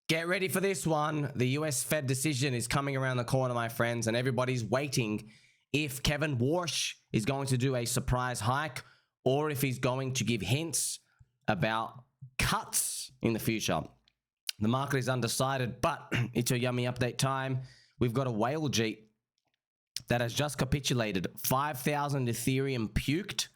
Get ready for this one. The US Fed decision is coming around the corner, my friends, and everybody's waiting if Kevin Warsh is going to do a surprise hike or if he's going to give hints about cuts in the future. The market is undecided, but it's a yummy update time. We've got a whale Jeet that has just capitulated. 5,000 Ethereum puked.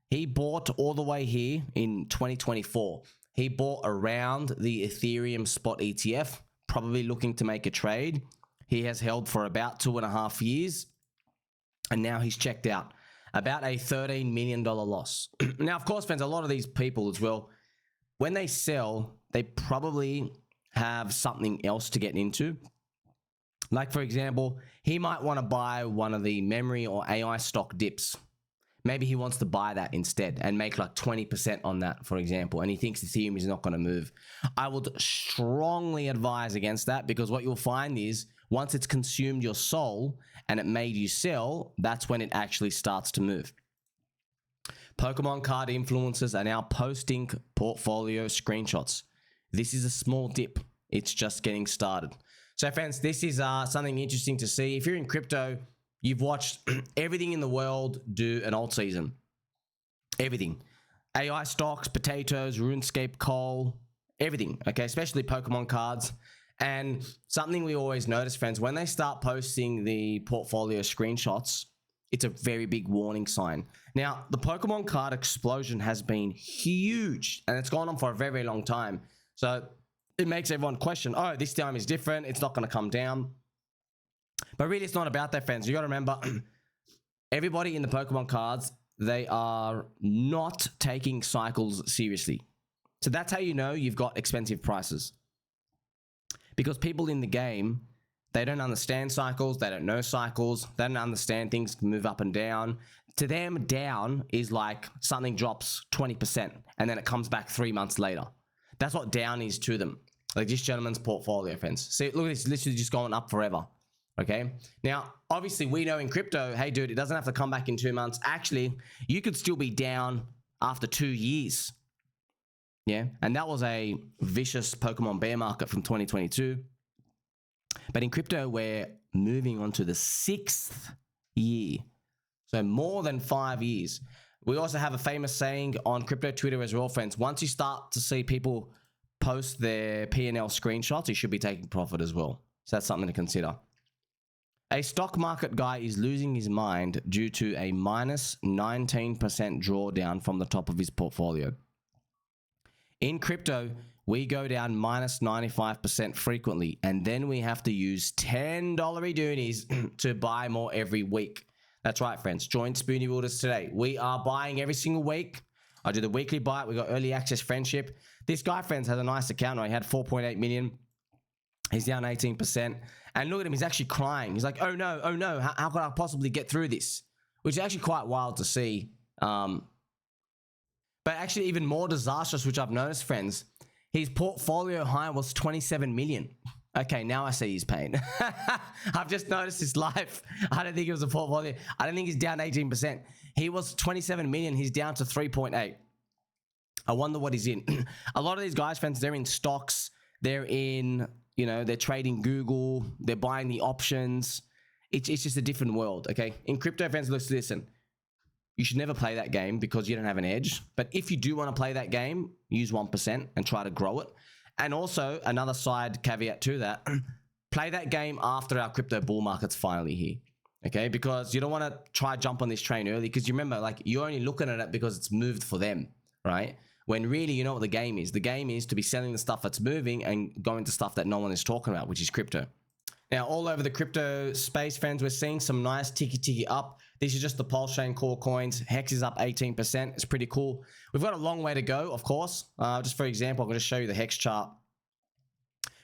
He bought all the way here in 2024. He bought around the Ethereum spot ETF, probably looking to make a trade. He has held for about 2.5 years, and now he's checked out. About a $13 million loss. Now, of course, friends, a lot of these people as well, when they sell, they probably have something else to get into. Like, for example, he might want to buy one of the memory or AI stock dips. Maybe he wants to buy that instead and make like 20% on that, for example, and he thinks Ethereum is not going to move. I would strongly advise against that, because what you'll find is once it's consumed your soul and it made you sell, that's when it actually starts to move. Pokemon card influencers are now posting portfolio screenshots. This is a small dip. It's just getting started. So friends, this is something interesting to see. If you're in crypto, you've watched everything in the world do an alt season. Everything. AI stocks, potatoes, RuneScape, coal, everything. Okay, especially Pokemon cards. And something we always notice, friends, when they start posting the portfolio screenshots, it's a very big warning sign. Now, the Pokemon card explosion has been huge, and it's gone on for a very, very long time. So it makes everyone question, oh, this time is different. It's not going to come down. But really, it's not about that, friends. You got to remember, everybody in the Pokemon cards, they are not taking cycles seriously. So that's how you know you've got expensive prices. Because people in the game, they don't understand cycles. They don't know cycles. They don't understand things can move up and down. To them, down is like something drops 20% and then it comes back 3 months later. That's what down is to them. Like this gentleman's portfolio, friends. See, look, it's literally just going up forever. Okay. Now, obviously, we know in crypto, hey, dude, it doesn't have to come back in 2 months. Actually, you could still be down after 2 years. Yeah. And that was a vicious Pokemon bear market from 2022. But in crypto, we're moving on to the 6th year. So more than 5 years. We also have a famous saying on crypto Twitter as well, friends. Once you start to see people post their P&L screenshots, you should be taking profit as well. So that's something to consider. A stock market guy is losing his mind due to a minus 19% drawdown from the top of his portfolio. In crypto, we go down minus 95% frequently, and then we have to use $10 duties to buy more every week. That's right, friends. Join Spoony Wielders today. We are buying every single week. I do the weekly buy. We got early access friendship. This guy, friends, has a nice account. He had 4.8 million. He's down 18%. And look at him. He's actually crying. He's like, oh no, oh no. How could I possibly get through this? Which is actually quite wild to see. But actually even more disastrous, which I've noticed, friends, his portfolio high was 27 million. Okay, now I see his pain. I've just noticed his life. I don't think it was a portfolio. I don't think he's down 18%. He was 27 million. He's down to 3.8. I wonder what he's in. A lot of these guys, friends, they're in stocks. They're in, you know, they're trading Google. They're buying the options. It's just a different world, okay? In crypto, friends, listen. You should never play that game because you don't have an edge. But if you do want to play that game, use 1% and try to grow it. And also, another side caveat to that, play that game after our crypto bull market's finally here, okay? Because you don't want to try jump on this train early, because you remember, like, you're only looking at it because it's moved for them, right? When really, you know what the game is. The game is to be selling the stuff that's moving and going to stuff that no one is talking about, which is crypto. Now, all over the crypto space, friends, we're seeing some nice ticky up. This is just the Pulse Chain core coins. Hex is up 18%. It's pretty cool. We've got a long way to go, of course. Just for example, I'm going to show you the Hex chart.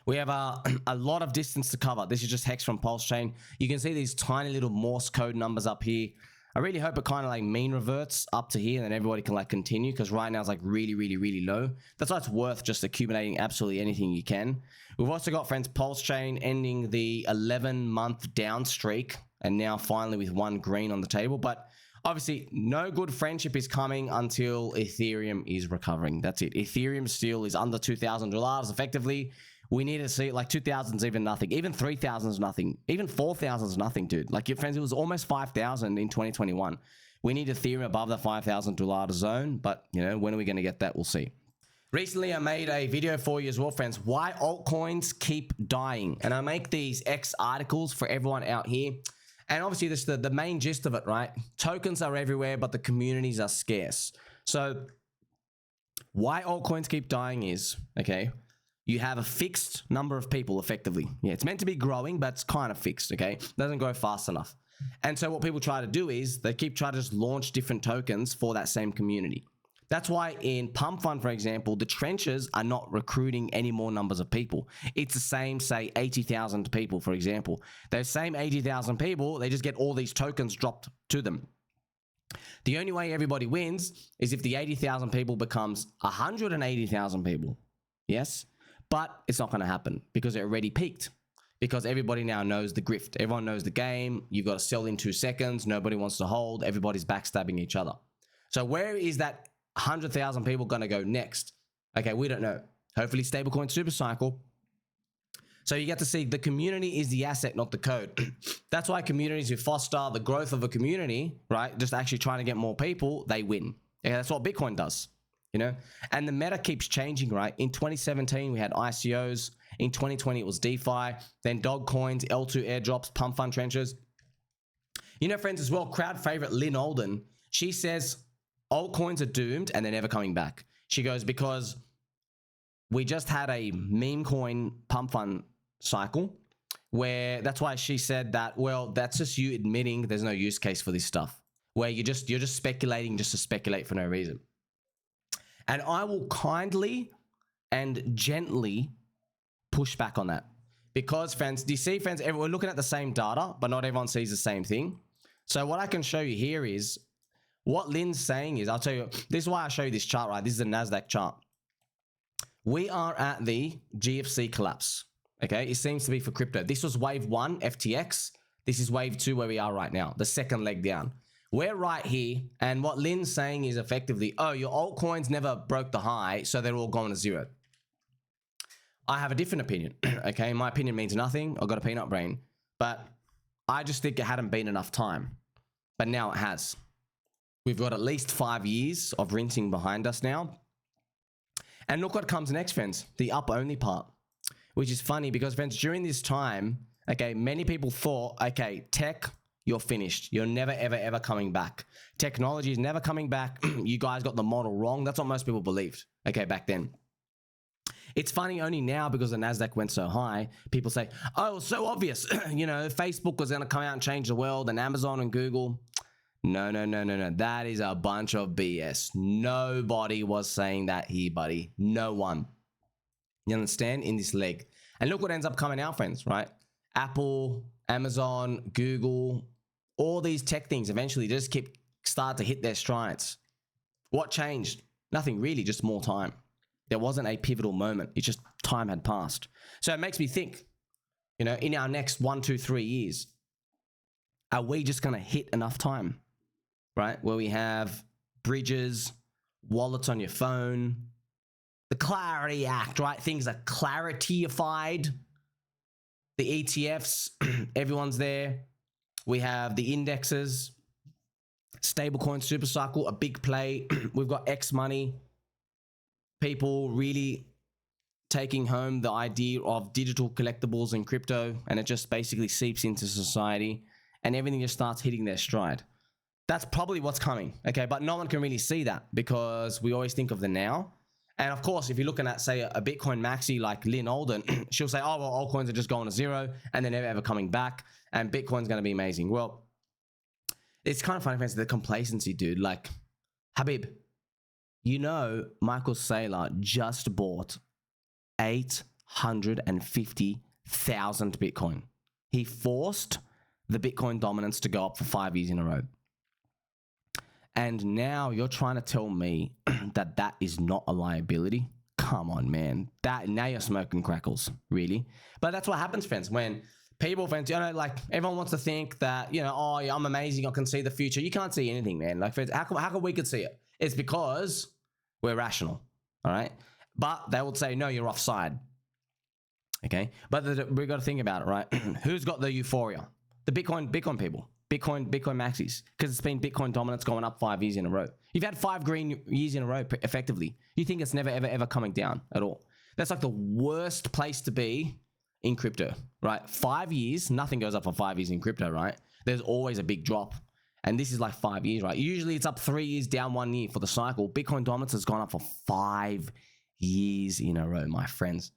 We have a lot of distance to cover. This is just Hex from Pulse Chain. You can see these tiny little Morse code numbers up here. I really hope it kind of like mean reverts up to here and then everybody can like continue, because right now it's like really low. That's why it's worth just accumulating absolutely anything you can. We've also got, friends, Pulse Chain ending the 11-month down streak, and now finally with one green on the table. But obviously no good friendship is coming until Ethereum is recovering. That's it. Ethereum still is under $2,000 effectively. We need to see like 2,000's even nothing. Even 3,000's nothing. Even 4,000's nothing, dude. Like, your friends, it was almost 5,000 in 2021. We need Ethereum above the $5,000 zone, but you know, when are we going to get that? We'll see. Recently, I made a video for you as well, friends. Why altcoins keep dying. And I make these X articles for everyone out here. And obviously, this is the main gist of it, right? Tokens are everywhere, but the communities are scarce. So why altcoins keep dying is, okay, you have a fixed number of people effectively. Yeah, it's meant to be growing, but it's kind of fixed, okay? Doesn't grow fast enough. And so what people try to do is they keep trying to just launch different tokens for that same community. That's why in Pump Fund, for example, the trenches are not recruiting any more numbers of people. It's the same, say, 80,000 people, for example. Those same 80,000 people, they just get all these tokens dropped to them. The only way everybody wins is if the 80,000 people becomes 180,000 people. Yes? But it's not going to happen because it already peaked. Because everybody now knows the grift. Everyone knows the game. You've got to sell in 2 seconds. Nobody wants to hold. Everybody's backstabbing each other. So where is that 100,000 people going to go next? Okay, we don't know. Hopefully stablecoin super cycle. So you get to see the community is the asset, not the code. That's why communities who foster the growth of a community, right? Just actually trying to get more people, they win. Yeah, that's what Bitcoin does, you know? And the meta keeps changing, right? In 2017, we had ICOs. In 2020, it was DeFi, then dog coins, L2 airdrops, pump fund trenches. You know, friends, as well, crowd favorite Lyn Alden, she says altcoins are doomed and they're never coming back. She goes, because we just had a meme coin pump fund cycle where that's why she said that, well, that's just you admitting there's no use case for this stuff, where you're just speculating just to speculate for no reason. And I will kindly and gently push back on that, because friends, do you see, friends, we're looking at the same data, but not everyone sees the same thing. So what I can show you here is what Lyn's saying is, I'll tell you, this is why I show you this chart, right? This is a NASDAQ chart. We are at the GFC collapse. Okay, it seems to be for crypto. This was wave 1, FTX. This is wave 2 where we are right now, the second leg down. We're right here, and what Lyn's saying is effectively, oh, your altcoins never broke the high, so they're all going to zero. I have a different opinion, okay? My opinion means nothing. I've got a peanut brain. But I just think it hadn't been enough time. But now it has. We've got at least 5 years of rinsing behind us now. And look what comes next, friends. The up-only part. Which is funny because, friends, during this time, okay, many people thought, okay, tech, you're finished. You're never, ever, ever coming back. Technology is never coming back. You guys got the model wrong. That's what most people believed, okay, back then. It's funny only now because the NASDAQ went so high, people say, oh, it was so obvious. You know, Facebook was going to come out and change the world, and Amazon and Google. No. That is a bunch of BS. Nobody was saying that here, buddy. No one. You understand? In this leg. And look what ends up coming out, friends, right? Apple, Amazon, Google, all these tech things eventually just start to hit their strides. What changed? Nothing really, just more time. There wasn't a pivotal moment. It's just time had passed. So it makes me think, you know, in our next 1, 2, 3 years, are we just going to hit enough time, right? Where we have bridges, wallets on your phone, the Clarity Act, right? Things are clarityified. The ETFs, everyone's there. We have the indexes, stablecoin super cycle, a big play. We've got X money. People really taking home the idea of digital collectibles and crypto, and it just basically seeps into society and everything just starts hitting their stride. That's probably what's coming, okay? But no one can really see that because we always think of the now. And of course, if you're looking at, say, a Bitcoin maxi like Lyn Alden, she'll say, oh, well, altcoins are just going to zero and they're never ever coming back and Bitcoin's going to be amazing. Well, it's kind of funny, friends, the complacency, dude. Like, Habib, you know, Michael Saylor just bought 850,000 Bitcoin. He forced the Bitcoin dominance to go up for 5 years in a row. And now you're trying to tell me that that is not a liability? Come on, man. Now you're smoking crackles, really. But that's what happens, friends, when people, friends, you know, like everyone wants to think that, you know, oh, yeah, I'm amazing, I can see the future. You can't see anything, man. Like, friends, how come we could see it? It's because we're rational, all right? But they would say, no, you're offside. Okay, but we got to think about it, right? Who's got the euphoria? The Bitcoin people, Bitcoin maxis, because it's been Bitcoin dominance going up 5 years in a row. You've had 5 green years in a row, effectively. You think it's never, ever coming down at all. That's like the worst place to be in crypto, right? 5 years, nothing goes up for 5 years in crypto, right? There's always a big drop. And this is like 5 years, right? Usually it's up 3 years, down 1 year for the cycle. Bitcoin dominance has gone up for 5 years in a row, my friends.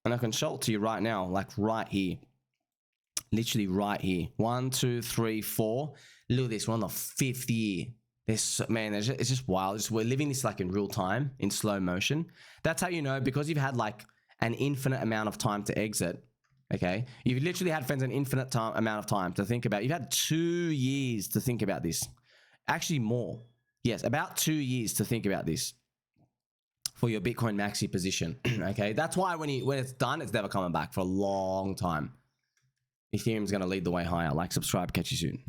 And I can show it to you right now, like right here. Literally right here. 1, 2, 3, 4. Look at this. We're on the 5th year. Man, it's just wild. We're living this like in real time, in slow motion. That's how you know, because you've had like an infinite amount of time to exit. Okay. You've literally had, friends, an infinite amount of time to think about. You've had 2 years to think about this. Actually more. Yes, about 2 years to think about this for your Bitcoin maxi position. Okay. That's why when it's done, it's never coming back for a long time. Ethereum's going to lead the way higher. Like, subscribe, catch you soon.